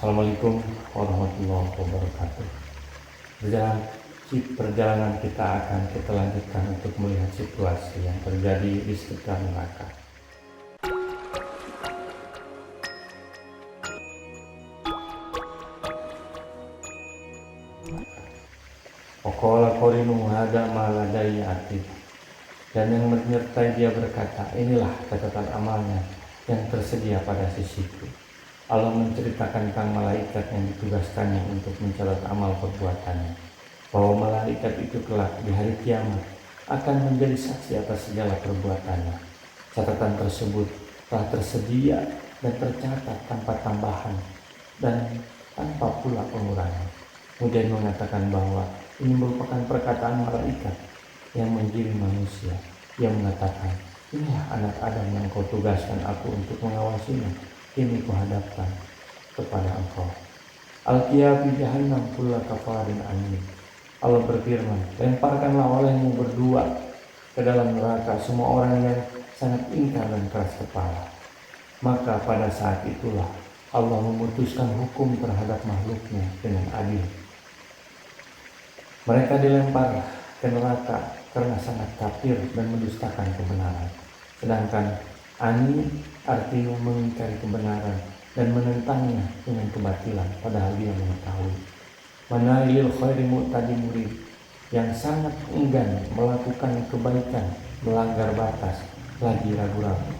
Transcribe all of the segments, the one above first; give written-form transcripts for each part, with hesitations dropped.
Assalamualaikum warahmatullahi wabarakatuh. Perjalanan kita akan kita lanjutkan untuk melihat situasi yang terjadi di sekitar neraka. Waqala qarinu hada ma ladayya atid. Dan yang menyertai dia berkata, inilah catatan amalnya yang tersedia pada sisiku. Allah menceritakan tentang malaikat yang ditugaskannya untuk mencatat amal perbuatannya, bahwa malaikat itu kelak di hari kiamat akan menjadi saksi atas segala perbuatannya. Catatan tersebut telah tersedia dan tercatat tanpa tambahan dan tanpa pula pengurangan. Kemudian mengatakan bahwa ini merupakan perkataan malaikat yang menggiring manusia, yang mengatakan, inilah anak Adam yang kau tugaskan aku untuk mengawasinya, ini kuhadapkan kepada engkau. Alqiya fi jahannam kulla kafarin anid. Allah berfirman, lemparkanlah olehmu berdua ke dalam neraka semua orang yang sangat ingkar dan keras kepala. Maka pada saat itulah Allah memutuskan hukum terhadap makhluknya dengan adil. Mereka dilempar ke neraka karena sangat kafir dan mendustakan kebenaran. Sedangkan ani artinya mengingkari kebenaran dan menentangnya dengan kebatilan, padahal dia mengetahui. Manailil khairi mu'tadi murid, yang sangat enggan melakukan kebaikan, melanggar batas, lagi ragu-ragu,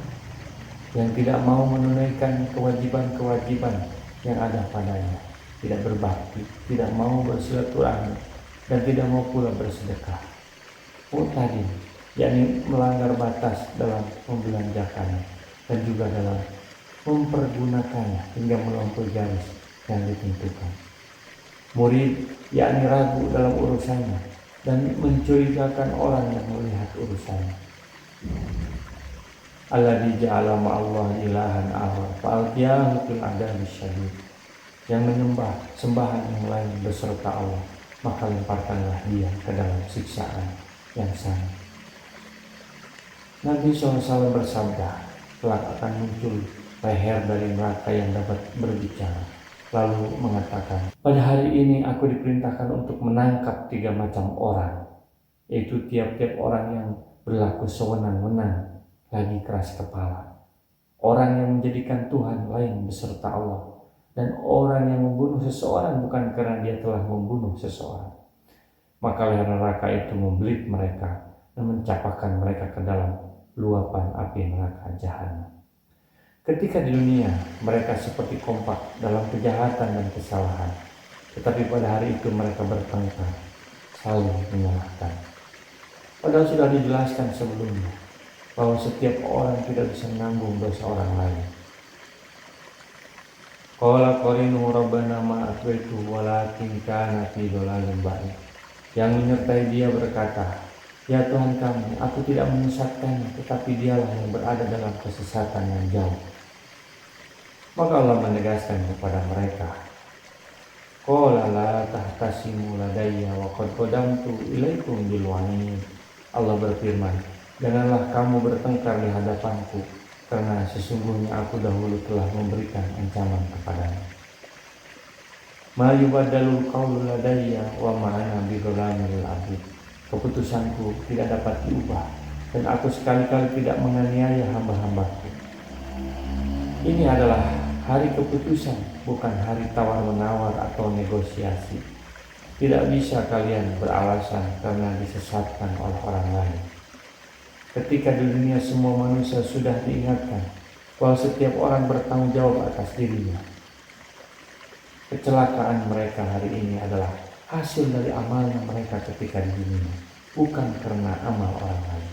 yang tidak mau menunaikan kewajiban-kewajiban yang ada padanya, tidak berbakti, tidak mau bersilaturahmi, dan tidak mau pula bersedekah. Mu'tadi, yakni melanggar batas dalam membelanjakannya dan juga dalam mempergunakannya hingga melampaui garis yang ditentukan. Murid, yakni ragu dalam urusannya dan mencurigakan orang yang melihat urusannya. Alladzi ja'ala ma'allahi ilahan akhar fa'alqiyahu fil adzabi syadid. Yang menyembah sembahan yang lain beserta Allah, maka lemparkanlah dia ke dalam siksaan yang sama. Nabi SAW bersabda, kelak akan muncul leher dari neraka yang dapat berbicara, lalu mengatakan, pada hari ini aku diperintahkan untuk menangkap 3 macam orang, yaitu tiap-tiap orang yang berlaku sewenang-wenang, lagi keras kepala, orang yang menjadikan Tuhan lain beserta Allah, dan orang yang membunuh seseorang bukan karena dia telah membunuh seseorang. Maka leher neraka itu membelit mereka dan mencapakan mereka ke dalam luapan api neraka jahanam. Ketika di dunia mereka seperti kompak dalam kejahatan dan kesalahan, tetapi pada hari itu mereka bertengkar, saling menyalahkan. Padahal sudah dijelaskan sebelumnya bahwa setiap orang tidak bisa menanggung dosa orang lain. Qala qarinu rabbana ma atwaitu walakin kana fi dhalalin ba'id. Yang menyertai dia berkata, ya Tuhan kami, aku tidak menyesatkannya, tetapi dialah yang berada dalam kesesatan yang jauh. Maka Allah menegaskan kepada mereka, qala la tahtasimu ladayya wa qad qadamtu ilaikum bil wa'id. Allah berfirman, janganlah kamu bertengkar di hadapanku, karena sesungguhnya aku dahulu telah memberikan ancaman kepadamu. Ma yubadalul qawlu ladayya wa ma ana bidzalamil abid. Keputusanku tidak dapat diubah dan aku sekali-kali tidak menganiaya hamba-hambaku. Ini adalah hari keputusan, bukan hari tawar-menawar atau negosiasi. Tidak bisa kalian beralasan karena disesatkan oleh orang lain. Ketika di dunia semua manusia sudah diingatkan bahwa setiap orang bertanggung jawab atas dirinya, kecelakaan mereka hari ini adalah hasil dari amalnya mereka ketika di dunia, bukan karena amal orang lain.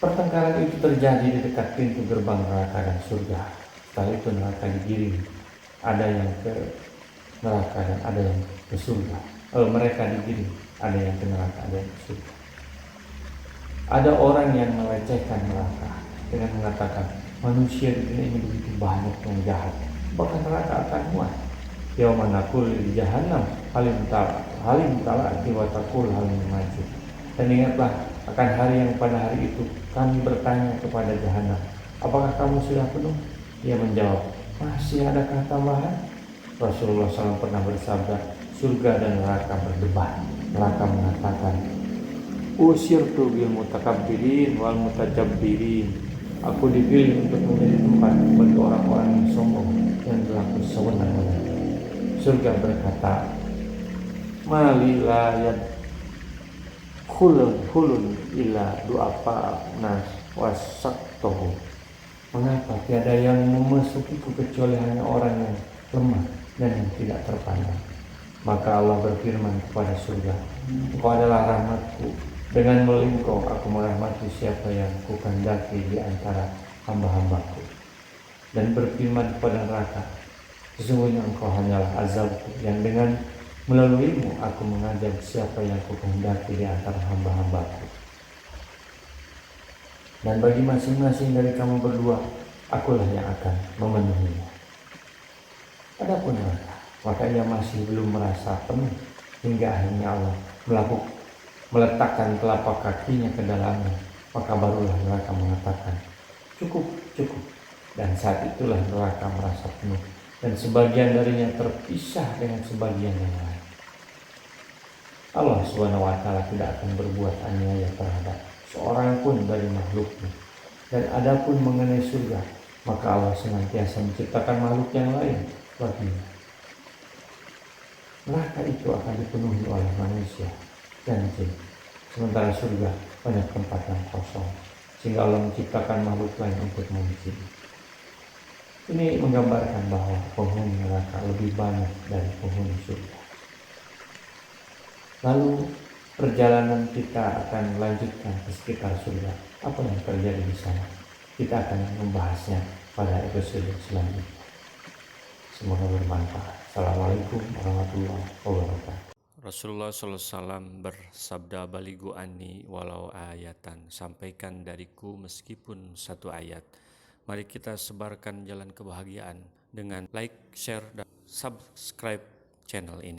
Pertengkaran itu terjadi di dekat pintu gerbang neraka dan surga. Setelah itu neraka digiring, ada yang ke neraka dan ada yang ke surga. Mereka digiring, ada yang ke neraka, ada yang ke surga. Ada orang yang melecehkan neraka dengan mengatakan, manusia di dunia ini begitu banyak yang jahat, bahkan neraka akan muat. Yauma naqulu li jahannam halim tala'ati wa taqul halim majid. Dan ingatlah akan hari yang pada hari itu kami bertanya kepada jahanam, apakah kamu sudah penuh? Dia menjawab, Masih adakah tambahan? Rasulullah SAW pernah bersabda, surga dan neraka berdebat. Neraka mengatakan, usirtu bil mutakabbirin wal mutajabbirin. Aku dipilih untuk menjadi tempat bagi orang-orang yang sombong yang berlaku sewenang-wenang. Surga berkata, mali la yadkhulun illa du'afa nas wasaktohu. Mengapa tiada yang memasukiku kecuali hanya orang yang lemah dan yang tidak terpandang? Maka Allah berfirman kepada surga, engkau adalah rahmatku, dengan melalui engkau aku merahmati siapa yang kukehendaki di antara hamba-hambaku. Dan berfirman kepada neraka, sesungguhnya engkau hanyalah azabku, yang dengan melaluimu aku mengazab siapa yang kukehendaki di antara hamba-hambaku. Dan bagi masing-masing dari kamu berdua, akulah yang akan memenuhinya. Adapun neraka, maka ia masih belum merasa penuh, hingga akhirnya Allah meletakkan telapak kakinya ke dalamnya. Maka barulah neraka mengatakan, cukup, cukup. Dan saat itulah neraka merasa penuh, dan sebagian darinya terpisah dengan sebagian yang lain. Allah SWT tidak akan berbuat aniaya terhadap seorang pun dari makhluknya. Dan adapun mengenai surga, maka Allah senantiasa menciptakan makhluk yang lain baginya. Neraka itu akan dipenuhi oleh manusia dan jin, sementara surga banyak tempat yang kosong, sehingga Allah menciptakan makhluk lain untuk mengisi. Ini menggambarkan bahwa penghuni neraka lebih banyak dari penghuni surga. Lalu perjalanan kita akan lanjutkan ke sekitar surga. Apa yang terjadi di sana? Kita akan membahasnya pada episode selanjutnya. Semoga bermanfaat. Assalamualaikum warahmatullahi wabarakatuh. Rasulullah SAW bersabda, baligu anni walau ayatan, sampaikan dariku meskipun satu ayat. Mari kita sebarkan jalan kebahagiaan dengan like, share, dan subscribe channel ini.